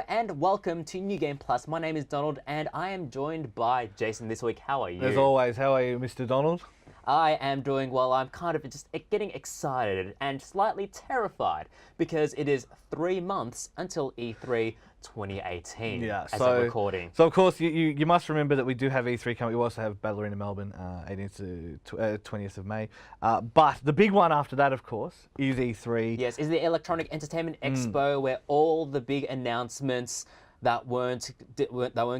and welcome to New Game Plus. My name is Donald and I am joined by Jason this week. How are you? As always, how are you, Mr. Donald? I am doing well. I'm kind of just getting excited and slightly terrified because it is 3 months until E3 2018 as a recording. So of course you must remember that we do have E3 coming. We also have Battle Arena Melbourne, 18th to 20th of May. But the big one after that, of course, is E3. Yes, is the Electronic Entertainment Expo where all the big announcements that weren't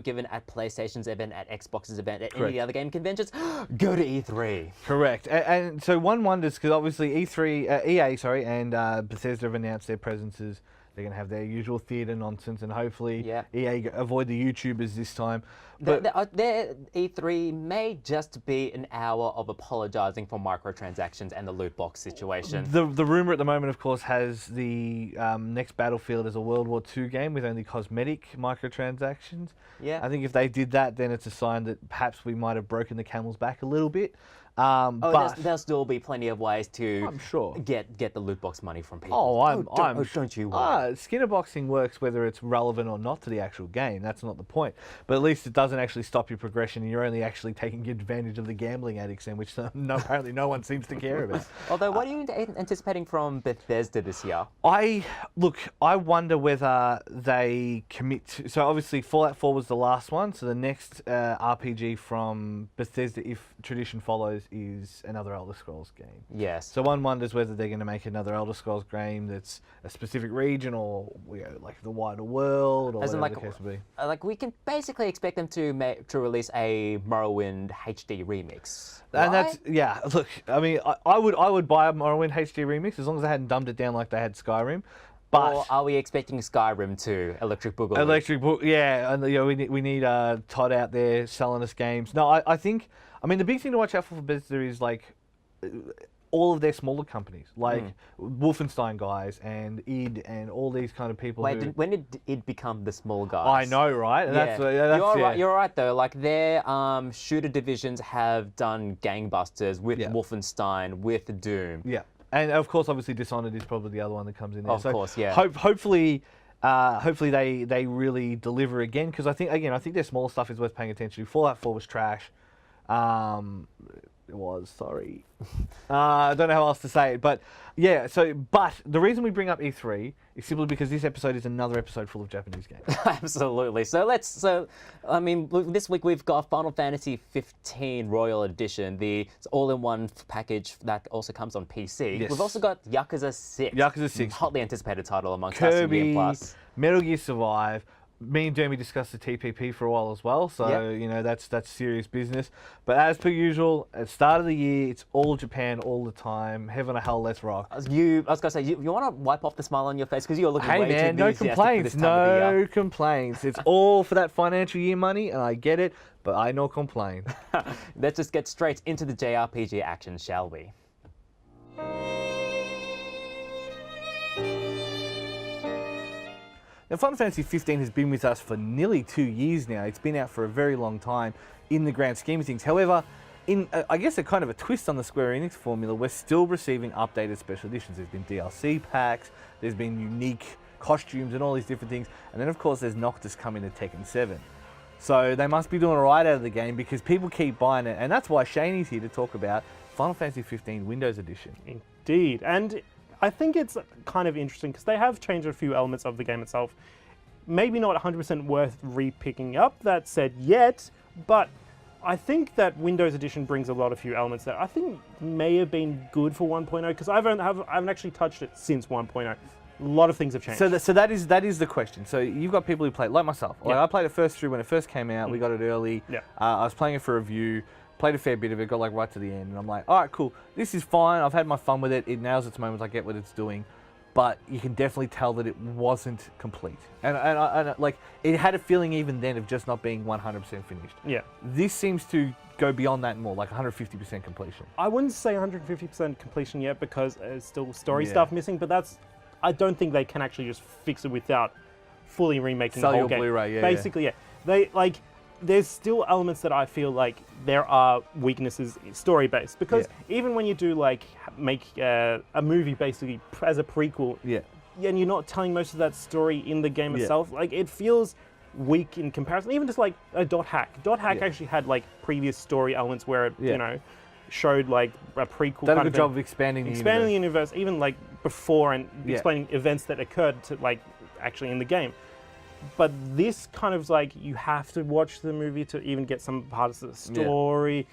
given at PlayStation's event, at Xbox's event, at any of the other game conventions, go to E3. Correct. And so one wonders, because obviously EA and Bethesda have announced their presences. They're going to have their usual theatre nonsense, and hopefully EA avoid the YouTubers this time. But their E3 may just be an hour of apologising for microtransactions and the loot box situation. The rumour at the moment, of course, has the next Battlefield as a World War II game with only cosmetic microtransactions. Yeah. I think if they did that, then it's a sign that perhaps we might have broken the camel's back a little bit. But there'll still be plenty of ways to I'm sure. get the loot box money from people. Oh, don't you worry. Skinner boxing works whether it's relevant or not to the actual game. That's not the point. But at least it doesn't actually stop your progression, and you're only actually taking advantage of the gambling addicts, in which apparently no one seems to care about. Although, what are you anticipating from Bethesda this year? I wonder whether they commit to, so obviously Fallout 4 was the last one, so the next RPG from Bethesda, if tradition follows, is another Elder Scrolls game. Yes. So one wonders whether they're going to make another Elder Scrolls game that's a specific region, or like the wider world, or whatever the case would be. Like, we can basically expect them to release a Morrowind HD remix. And right? that's look. I mean, I would buy a Morrowind HD remix as long as they hadn't dumbed it down like they had Skyrim. But or are we expecting Skyrim to Electric Boogaloo? Electric Boogaloo, yeah, and we need Todd out there selling us games. No, I think, I mean, the big thing to watch out for Bethesda is like all of their smaller companies, like Wolfenstein guys and id and all these kind of people. Wait, when did id become the small guys? I know, right? Yeah. You're right though. Like, their shooter divisions have done gangbusters with Wolfenstein, with Doom. Yeah. And of course, obviously, Dishonored is probably the other one that comes in there. Of course, yeah. Hopefully they really deliver again, because I think their smaller stuff is worth paying attention to. Fallout 4 was trash. It was, sorry. I don't know how else to say it, but yeah. But the reason we bring up E3 is simply because this episode is another episode full of Japanese games. Absolutely. I mean, this week we've got Final Fantasy 15 Royal Edition, the all-in-one package that also comes on PC. Yes. We've also got Yakuza 6. Yakuza 6. Hotly anticipated title amongst us in Game Plus. Metal Gear Survive. Me and Jeremy discussed the TPP for a while as well, so that's serious business. But as per usual, at the start of the year, it's all Japan all the time. Heaven or hell, let's rock. I was gonna say, you want to wipe off the smile on your face because you're looking way too enthusiastic no complaints, for this time of the year. No complaints. It's all for that financial year money, and I get it, but I no complain. Let's just get straight into the JRPG action, shall we? Now, Final Fantasy 15 has been with us for nearly 2 years now. It's been out for a very long time in the grand scheme of things. However, in I guess a kind of a twist on the Square Enix formula, we're still receiving updated special editions. There's been DLC packs, there's been unique costumes and all these different things. And then, of course, there's Noctis coming to Tekken 7. So they must be doing all right out of the game, because people keep buying it. And that's why Shaney's here to talk about Final Fantasy 15 Windows Edition. Indeed. And I think it's kind of interesting because they have changed a few elements of the game itself. Maybe not 100% worth re-picking up, that said yet, but I think that Windows Edition brings a lot of few elements that I think may have been good for 1.0, because I haven't actually touched it since 1.0. A lot of things have changed. So that is the question. So you've got people who play, like myself. Like, I played it first through when it first came out. We got it early. Yeah. I was playing it for review. Played a fair bit of it, got like right to the end, and I'm like, all right, cool. This is fine. I've had my fun with it. It nails its moments. I get what it's doing, but you can definitely tell that it wasn't complete. And like, it had a feeling even then of just not being 100% finished. Yeah. This seems to go beyond that more, like 150% completion. I wouldn't say 150% completion yet, because there's still story stuff missing. But I don't think they can actually just fix it without fully remaking the whole game. Blu-ray, Basically, They like. There's still elements that I feel like there are weaknesses story-based, because even when you do like make a movie basically as a prequel, and you're not telling most of that story in the game itself. Like, it feels weak in comparison. Even just like a dot hack. Dot hack actually had like previous story elements where it, you know, showed like a prequel. Done a kind good of job of expanding the universe, even like before and explaining events that occurred to like actually in the game. But this kind of like, you have to watch the movie to even get some parts of the story.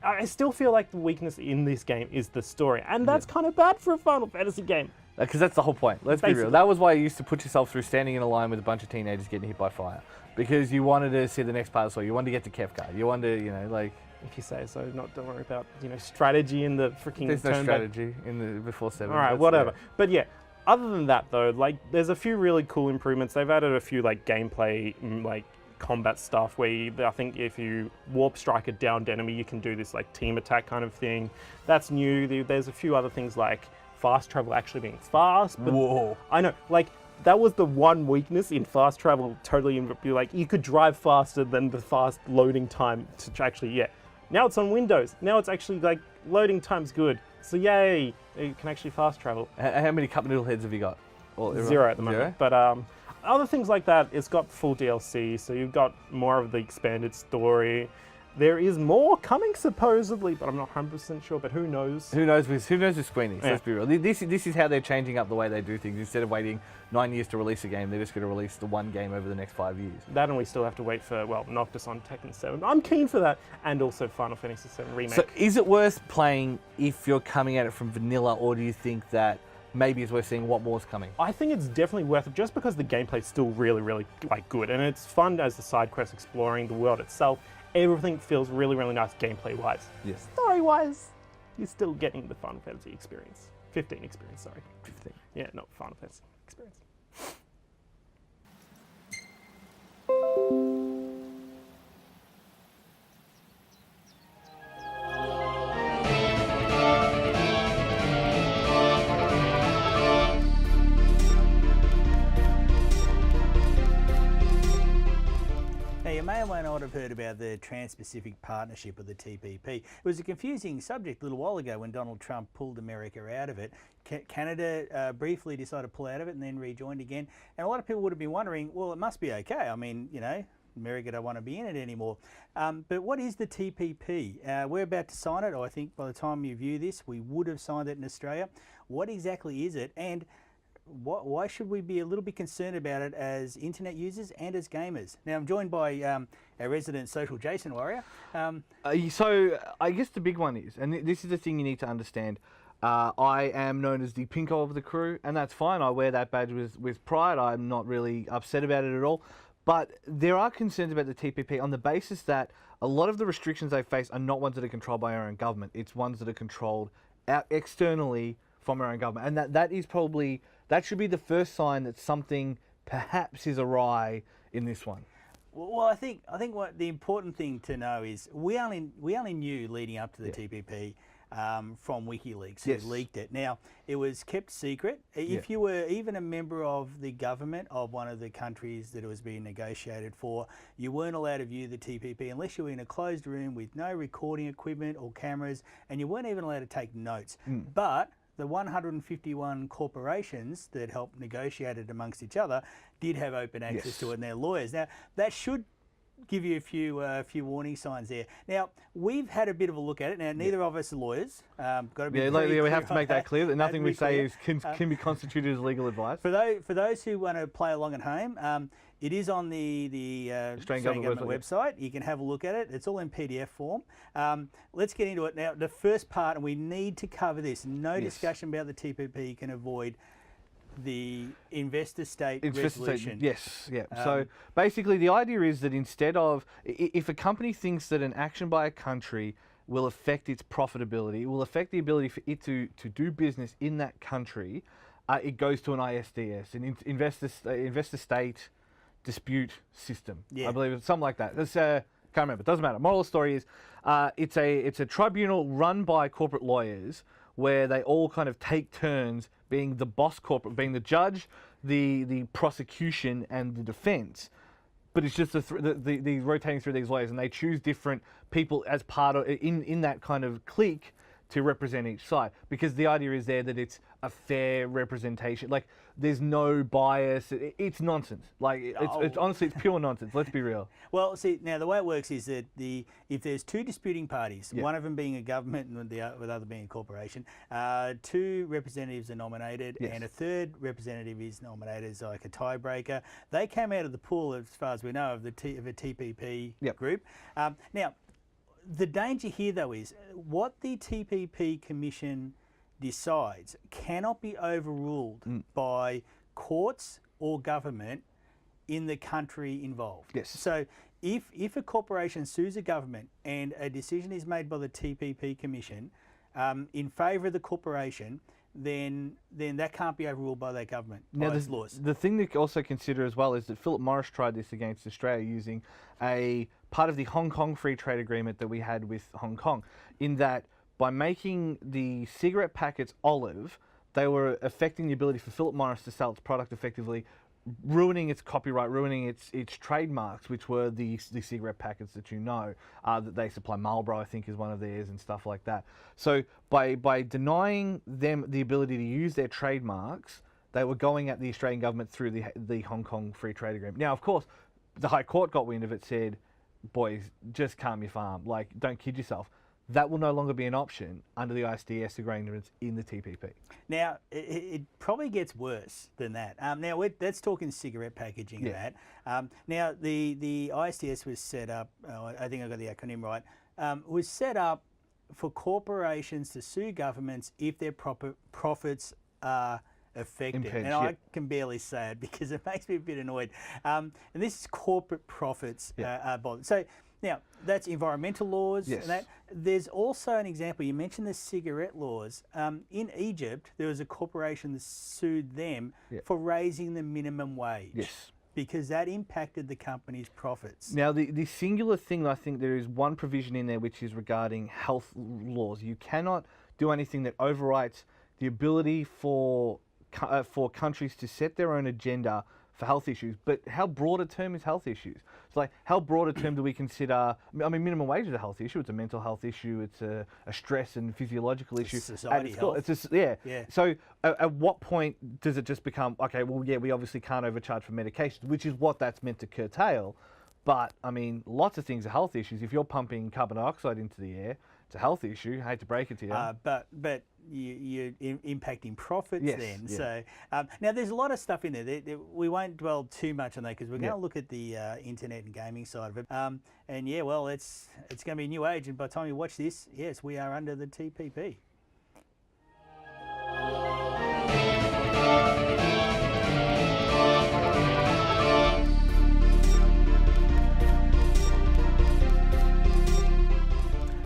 I still feel like the weakness in this game is the story, and that's kind of bad for a Final Fantasy game. Because that's the whole point. Let's be real. That was why you used to put yourself through standing in a line with a bunch of teenagers getting hit by fire. Because you wanted to see the next part of the story. You wanted to get to Kefka. You wanted to, you know, like... If you say so, don't worry about, you know, strategy in the freaking... There's no strategy in the before 7. All right, whatever. But yeah, other than that though, like, there's a few really cool improvements. They've added a few like gameplay, like combat stuff where I think if you warp strike a downed enemy, you can do this like team attack kind of thing. That's new. There's a few other things like fast travel actually being fast. But whoa. I know, like, that was the one weakness in fast travel, totally, like, you could drive faster than the fast loading time to actually, Now it's on Windows. Now it's actually, like, loading time's good. So yay, you can actually fast travel. How many cup noodle heads have you got? 0 at the moment. But other things like that, it's got full DLC, so you've got more of the expanded story. There is more coming supposedly, but I'm not 100% sure, but who knows? Who knows with Square Enix, let's be real. This is how they're changing up the way they do things. Instead of waiting 9 years to release a game, they're just going to release the one game over the next 5 years. That, and we still have to wait for, well, Noctis on Tekken 7. I'm keen for that, and also Final Fantasy 7 Remake. So is it worth playing if you're coming at it from vanilla, or do you think that maybe it's worth seeing what more's coming? I think it's definitely worth it, just because the gameplay's still really, really like good, and it's fun as the side quest exploring the world itself. Everything feels really, really nice gameplay-wise. Yes. Story-wise, you're still getting the Final Fantasy experience. 15 experience, sorry. 15. Yeah, not Final Fantasy experience. Now, you may or may not have heard about the Trans-Pacific Partnership, or the TPP. It was a confusing subject a little while ago when Donald Trump pulled America out of it. Canada briefly decided to pull out of it and then rejoined again. And a lot of people would have been wondering, well, it must be okay. I mean, you know, America don't want to be in it anymore. But what is the TPP? We're about to sign it. I think by the time you view this, we would have signed it in Australia. What exactly is it? And why should we be a little bit concerned about it as internet users and as gamers? Now, I'm joined by our resident social Jason Warrior. So I guess the big one is, and this is the thing you need to understand, I am known as the pinko of the crew, and that's fine. I wear that badge with pride. I'm not really upset about it at all. But there are concerns about the TPP on the basis that a lot of the restrictions they face are not ones that are controlled by our own government. It's ones that are controlled externally from our own government. And that is probably... That should be the first sign that something perhaps is awry in this one. Well, I think what the important thing to know is we only knew leading up to the TPP from WikiLeaks, who leaked it. Now, it was kept secret. If you were even a member of the government of one of the countries that it was being negotiated for, you weren't allowed to view the TPP unless you were in a closed room with no recording equipment or cameras, and you weren't even allowed to take notes. But the 151 corporations that helped negotiate it amongst each other did have open access to it, and their lawyers. Now, that should give you a few warning signs there. Now, we've had a bit of a look at it. Now, neither of us are lawyers. Got to be we have to make that clear that nothing we say can be constituted as legal advice. For those who want to play along at home, it is on the Australian Government website. You can have a look at it. It's all in PDF form. Let's get into it now. The first part, and we need to cover this. No discussion about the TPP. You can avoid the investor-state resolution. So basically the idea is that instead of, if a company thinks that an action by a country will affect its profitability, it will affect the ability for it to do business in that country, it goes to an ISDS, an investor-state dispute system. I believe it's something like that. Can't remember, it doesn't matter. Moral of the story is it's a tribunal run by corporate lawyers where they all kind of take turns being the boss corporate, being the judge, the prosecution, and the defense. But it's just the rotating through these lawyers, and they choose different people as part of in that kind of clique to represent each side, because the idea is there that it's a fair representation. Like, there's no bias. It's nonsense. Like, it's honestly, it's pure nonsense. Let's be real. Well, see, now the way it works is that if there's two disputing parties, one of them being a government and the other being a corporation, two representatives are nominated, and a third representative is nominated as like a tiebreaker. They came out of the pool, as far as we know, of a TPP group. Now, the danger here, though, is what the TPP Commission decides cannot be overruled by courts or government in the country involved. Yes. So if a corporation sues a government and a decision is made by the TPP Commission in favour of the corporation, then that can't be overruled by that government, by its laws. The thing to also consider as well is that Philip Morris tried this against Australia using a part of the Hong Kong Free Trade Agreement that we had with Hong Kong, in that by making the cigarette packets olive, they were affecting the ability for Philip Morris to sell its product effectively, ruining its copyright, ruining its trademarks, which were the cigarette packets that that they supply. Marlboro, I think, is one of theirs, and stuff like that. So by denying them the ability to use their trademarks, they were going at the Australian government through the Hong Kong Free Trade Agreement. Now, of course, the High Court got wind of it, said, boys, just calm your farm, like, don't kid yourself. That will no longer be an option under the ISDS agreements in the TPP. Now, it probably gets worse than that. Now, that's talking cigarette packaging and that. Now, the ISDS was set up, I think I got the acronym right, was set up for corporations to sue governments if their profits are affected. And I can barely say it because it makes me a bit annoyed. And this is corporate profits are bothered. So, now, that's environmental laws. And that. There's also an example, you mentioned the cigarette laws. In Egypt, there was a corporation that sued them for raising the minimum wage. Yes. Because that impacted the company's profits. Now, the singular thing, I think there is one provision in there which is regarding health laws. You cannot do anything that overwrites the ability for countries to set their own agenda for health issues. But how broad a term is health issues? It's like, how broad a term do we consider? I mean, minimum wage is a health issue. It's a mental health issue. It's a stress and physiological issue. Society health. It's just, So at what point does it just become, okay, well, yeah, we obviously can't overcharge for medications, which is what that's meant to curtail. But, I mean, lots of things are health issues. If you're pumping carbon dioxide into the air, it's a health issue. I hate to break it to you. But you're impacting profits then. So now there's a lot of stuff in there. We won't dwell too much on that because we're going to look at the internet and gaming side of it. And yeah, well, it's going to be a new age. And by the time you watch this, yes, we are under the TPP.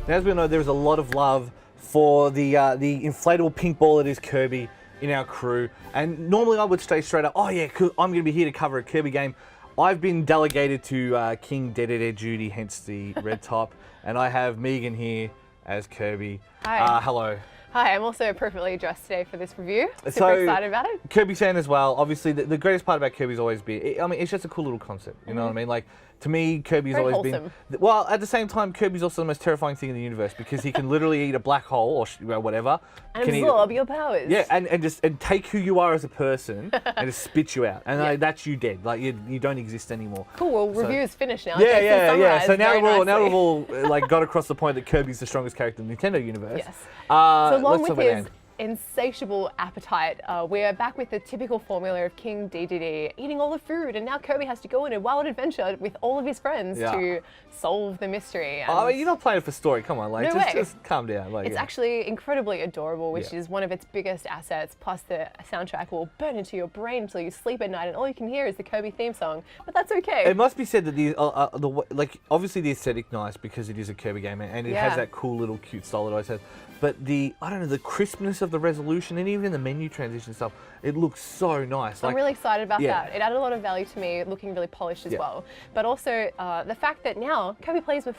Now, as we know, there's a lot of love for the inflatable pink ball that is Kirby in our crew. And normally I would stay straight up, oh yeah, I'm going to be here to cover a Kirby game. I've been delegated to King Dedede duty, hence the red top. And I have Megan here as Kirby. Hi. Hello. Hi, I'm also appropriately dressed today for this review. Super excited about it. Kirby fan as well. Obviously, the greatest part about Kirby's always been, I mean, it's just a cool little concept. You know what I mean? Like, to me, Kirby's Very always wholesome. been. Well, at the same time, Kirby's also the most terrifying thing in the universe because he can literally eat a black hole or whatever. And absorb your powers. Yeah, and take who you are as a person and just spit you out. And that's you dead. Like, you don't exist anymore. Cool, well, review's finished now. Yeah. So now we've nicely. all like got across the point that Kirby's the strongest character in the Nintendo universe. Yes. So along with his Anne. insatiable appetite, we're back with the typical formula of King Dedede eating all the food, and now Kirby has to go on a wild adventure with all of his friends to solve the mystery. I mean, you're not playing it for story. Come on, like, No way. just calm down. Like, It's actually incredibly adorable, which is one of its biggest assets. Plus, the soundtrack will burn into your brain until you sleep at night, and all you can hear is the Kirby theme song. But that's okay. It must be said that like obviously the aesthetic nice because it is a Kirby game and it has that cool little cute style it always has. But the crispness of the resolution and even the menu transition stuff, it looks so nice. I'm really excited about that. It added a lot of value to me, looking really polished as well. But also the fact that now Kirby plays with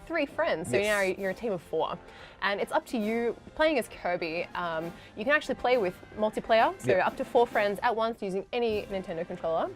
three friends, so now you're a team of 4. and it's up to you. Playing as Kirby, you can actually play with multiplayer, so up to 4 friends at once using any Nintendo controller.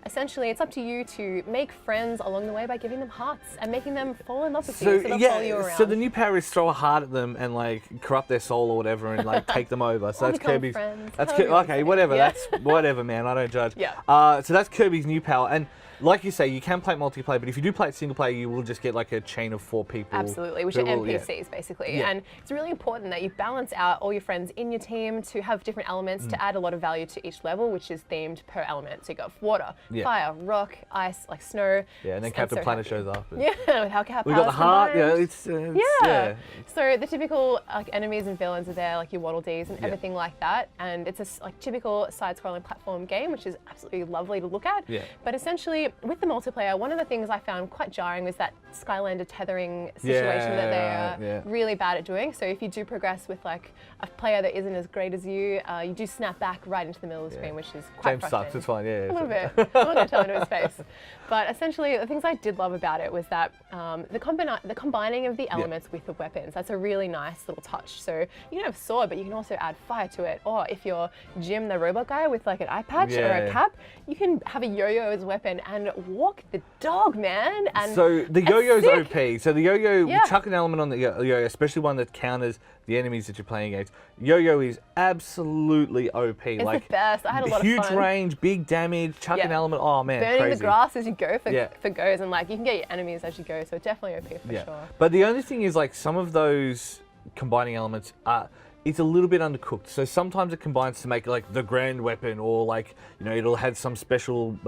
Essentially, it's up to you to make friends along the way by giving them hearts and making them fall in love with you, so they'll follow you around. So the new power is throw a heart at them and like corrupt their soul or whatever and like take them over. So that's Kirby's. That's okay, whatever. Yeah. That's whatever, man. I don't judge. Yeah. So that's Kirby's new power, and like you say, you can play multiplayer, but if you do play it single player, you will just get like a chain of 4 people. Absolutely, which are NPCs basically. And it's really important that you balance out all your friends in your team to have different elements to add a lot of value to each level, which is themed per element. So you got water, fire, rock, ice, like snow. Yeah, and then Captain Planet shows up. Yeah, with how we got the heart. Combined. Yeah. So the typical like enemies and villains are there, like your Waddle Dees and everything like that. And it's a like typical side-scrolling platform game, which is absolutely lovely to look at. Yeah. But essentially, with the multiplayer, one of the things I found quite jarring was that Skylander tethering situation that they're really bad at doing. So if you do progress with like a player that isn't as great as you, you do snap back right into the middle of the screen, which is quite frustrating. Sucks. It's fine. Yeah. A little bit. I'm not going to tell him to his face. But essentially, the things I did love about it was that the combining of the elements with the weapons. That's a really nice little touch. So you can have sword, but you can also add fire to it. Or if you're Jim, the robot guy, with like an eye patch or a cap, you can have a yo-yo as a weapon and walk the dog, man. And so the yo-yo's sick. OP. So the yo-yo, chuck an element on the yo-yo, especially one that counters the enemies that you're playing against. Yo-yo is absolutely OP. It's like the best. I had a lot of huge fun. range, big damage, chuck an element. Oh man, burning crazy. the grass as you go for goes, and like you can get your enemies as you go. So definitely OP for sure. But the only thing is like some of those combining elements are. It's a little bit undercooked. So sometimes it combines to make like the grand weapon, or like it'll have some special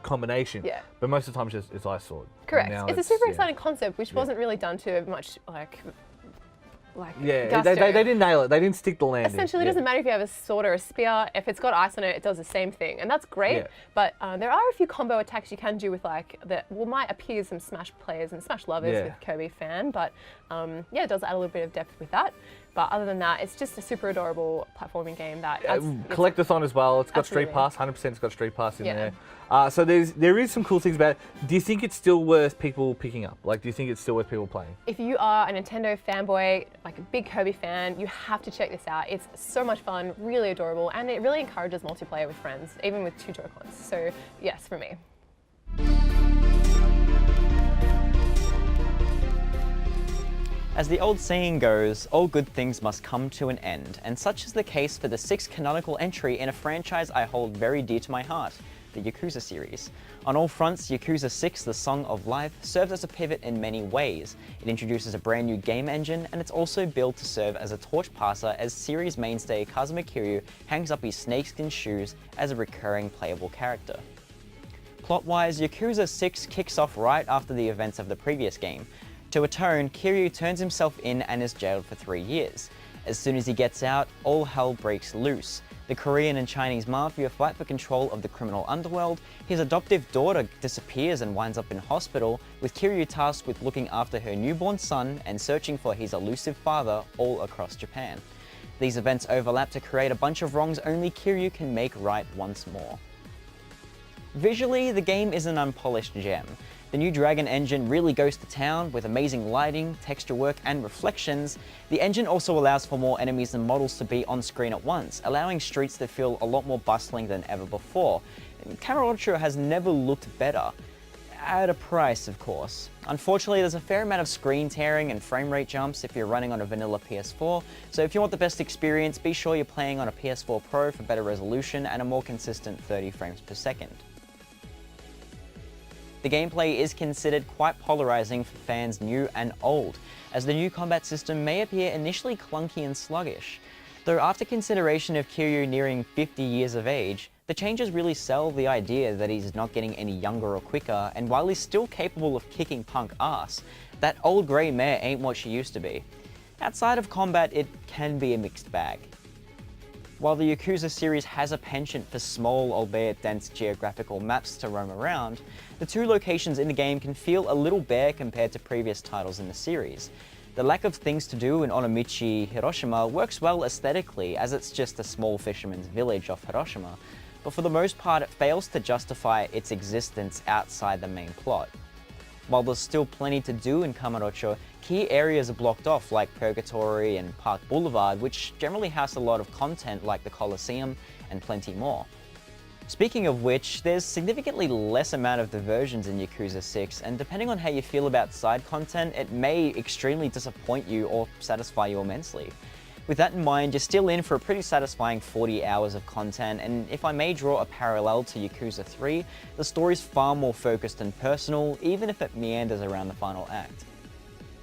combination. Yeah. But most of the time it's ice sword. Correct. It's a super exciting concept, which wasn't really done to much like they gusto. didn't nail it. They didn't stick the landing. Essentially, it doesn't matter if you have a sword or a spear. If it's got ice on it, it does the same thing, and that's great. Yeah. But there are a few combo attacks you can do with like that might appease some Smash players and Smash lovers with Kirby fan. But it does add a little bit of depth with that. But other than that, it's just a super adorable platforming game that collectathon as well. It's got Street Pass. 100% it's got Street Pass in there. So there is some cool things about it. Do you think it's still worth people picking up? Like, do you think it's still worth people playing? If you are a Nintendo fanboy, like a big Kirby fan, you have to check this out. It's so much fun, really adorable, and it really encourages multiplayer with friends, even with 2 Joy-Cons. So yes, for me. As the old saying goes, all good things must come to an end, and such is the case for the 6th canonical entry in a franchise I hold very dear to my heart, the Yakuza series. On all fronts, Yakuza VI, The Song of Life, serves as a pivot in many ways. It introduces a brand new game engine, and it's also built to serve as a torch passer as series mainstay Kazuma Kiryu hangs up his snakeskin shoes as a recurring playable character. Plot-wise, Yakuza VI kicks off right after the events of the previous game. To atone, Kiryu turns himself in and is jailed for 3 years. As soon as he gets out, all hell breaks loose. The Korean and Chinese mafia fight for control of the criminal underworld, his adoptive daughter disappears and winds up in hospital, with Kiryu tasked with looking after her newborn son and searching for his elusive father all across Japan. These events overlap to create a bunch of wrongs only Kiryu can make right once more. Visually, the game is an unpolished gem. The new Dragon engine really goes to town with amazing lighting, texture work, and reflections. The engine also allows for more enemies and models to be on screen at once, allowing streets to feel a lot more bustling than ever before. Kamurocho has never looked better. At a price, of course. Unfortunately, there's a fair amount of screen tearing and frame rate jumps if you're running on a vanilla PS4, so if you want the best experience, be sure you're playing on a PS4 Pro for better resolution and a more consistent 30 frames per second. The gameplay is considered quite polarizing for fans new and old, as the new combat system may appear initially clunky and sluggish. Though after consideration of Kiryu nearing 50 years of age, the changes really sell the idea that he's not getting any younger or quicker, and while he's still capable of kicking punk ass, that old grey mare ain't what she used to be. Outside of combat, it can be a mixed bag. While the Yakuza series has a penchant for small, albeit dense geographical maps to roam around, the 2 locations in the game can feel a little bare compared to previous titles in the series. The lack of things to do in Onomichi, Hiroshima works well aesthetically, as it's just a small fisherman's village off Hiroshima, but for the most part it fails to justify its existence outside the main plot. While there's still plenty to do in Kamurocho, key areas are blocked off like Purgatory and Park Boulevard, which generally house a lot of content like the Coliseum and plenty more. Speaking of which, there's significantly less amount of diversions in Yakuza 6, and depending on how you feel about side content, it may extremely disappoint you or satisfy you immensely. With that in mind, you're still in for a pretty satisfying 40 hours of content, and if I may draw a parallel to Yakuza 3, the story's far more focused and personal, even if it meanders around the final act.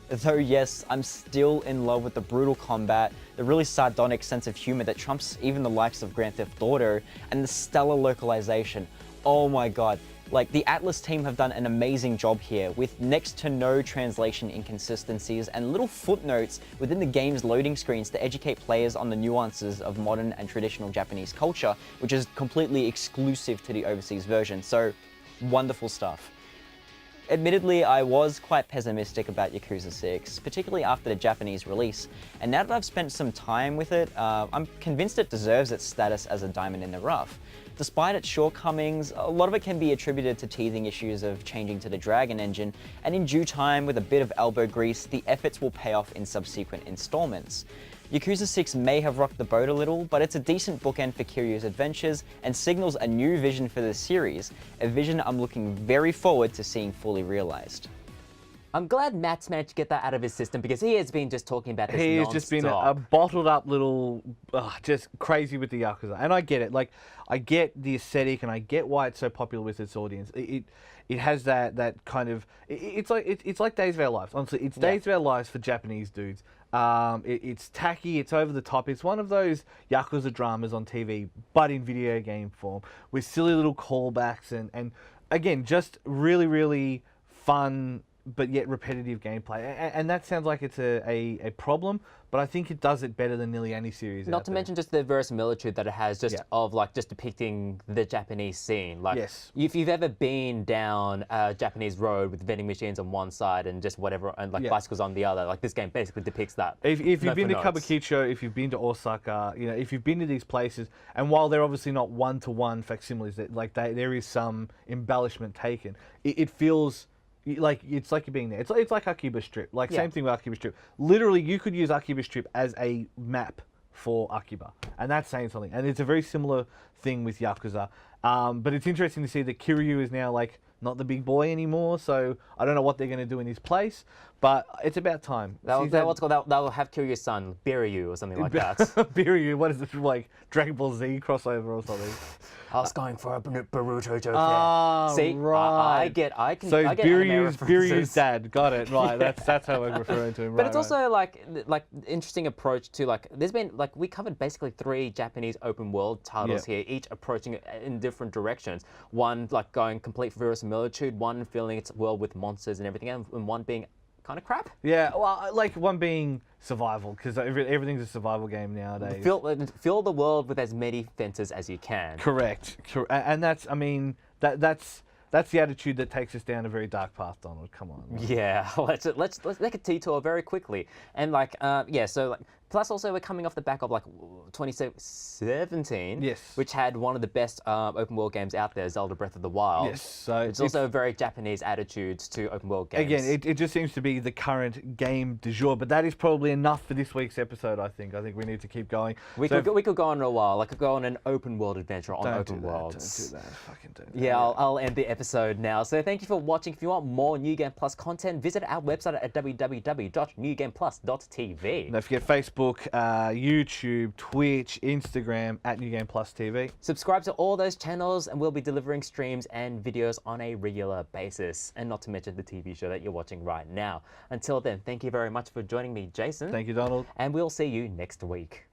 Though yes, I'm still in love with the brutal combat, the really sardonic sense of humor that trumps even the likes of Grand Theft Auto, and the stellar localization. Oh my god, like the Atlas team have done an amazing job here, with next to no translation inconsistencies and little footnotes within the game's loading screens to educate players on the nuances of modern and traditional Japanese culture, which is completely exclusive to the overseas version, so wonderful stuff. Admittedly, I was quite pessimistic about Yakuza 6, particularly after the Japanese release, and now that I've spent some time with it, I'm convinced it deserves its status as a diamond in the rough. Despite its shortcomings, a lot of it can be attributed to teething issues of changing to the Dragon engine, and in due time, with a bit of elbow grease, the efforts will pay off in subsequent installments. Yakuza 6 may have rocked the boat a little, but it's a decent bookend for Kiryu's adventures and signals a new vision for the series, a vision I'm looking very forward to seeing fully realized. I'm glad Matt's managed to get that out of his system because he has been just talking about this He has just been a bottled up little, just crazy with the Yakuza. And I get it. Like, I get the aesthetic and I get why it's so popular with its audience. It has that kind of, it's like Days of Our Lives. Honestly, it's Days of Our Lives for Japanese dudes. It's tacky, it's over the top. It's one of those Yakuza dramas on TV, but in video game form, with silly little callbacks and again, just really, really fun, but yet repetitive gameplay. And that sounds like it's a problem, but I think it does it better than nearly any series Not out to there. mention just the verisimilitude that it has just of like just depicting the Japanese scene. Like if you've ever been down a Japanese road with vending machines on one side and just whatever and like bicycles on the other, like this game basically depicts that. If you've been to Kabukicho, if you've been to Osaka, you know, if you've been to these places, and while they're obviously not one-to-one facsimiles, there is some embellishment taken. It feels like it's like you're being there. It's like Akiba Strip. Like same thing with Akiba Strip. Literally, you could use Akiba Strip as a map for Akiba, and that's saying something. And it's a very similar thing with Yakuza. But it's interesting to see that Kiryu is now like not the big boy anymore. So I don't know what they're going to do in his place, but it's about time. They'll have Kiryu's son, Biryu or something like that. Biryu, what is it, like Dragon Ball Z crossover or something? I was going for a Boruto joke there. See, right. I get Biryu's dad. Got it. Right. That's how we're referring to him. But it's also like interesting approach to like there's been like we covered basically 3 Japanese open world titles here, each approaching it in different directions. One like going complete verisimilitude, one filling its world with monsters and everything, and one being kind of crap. Yeah, well, like one being survival, because everything's a survival game nowadays. Fill the world with as many fences as you can. Correct. And that's, I mean, that's the attitude that takes us down a very dark path, Donald. Come on. Yeah, let's make a detour very quickly. And like, so like, plus also we're coming off the back of like 2017, which had one of the best open world games out there, Zelda Breath of the Wild. Yes, so it's also a very Japanese attitude to open world games. Again, it just seems to be the current game du jour, but that is probably enough for this week's episode. I think we need to keep going. We could go on a while. Like, could go on an open world adventure on open worlds. Don't do that. Fucking don't. Yeah, I'll end the episode now. So thank you for watching. If you want more New Game Plus content, visit our website at www.newgameplus.tv. Don't forget Facebook, YouTube, Twitch, Instagram at New Game Plus TV. Subscribe to all those channels and we'll be delivering streams and videos on a regular basis. And not to mention the TV show that you're watching right now. Until then, thank you very much for joining me, Jason. Thank you, Donald. And we'll see you next week.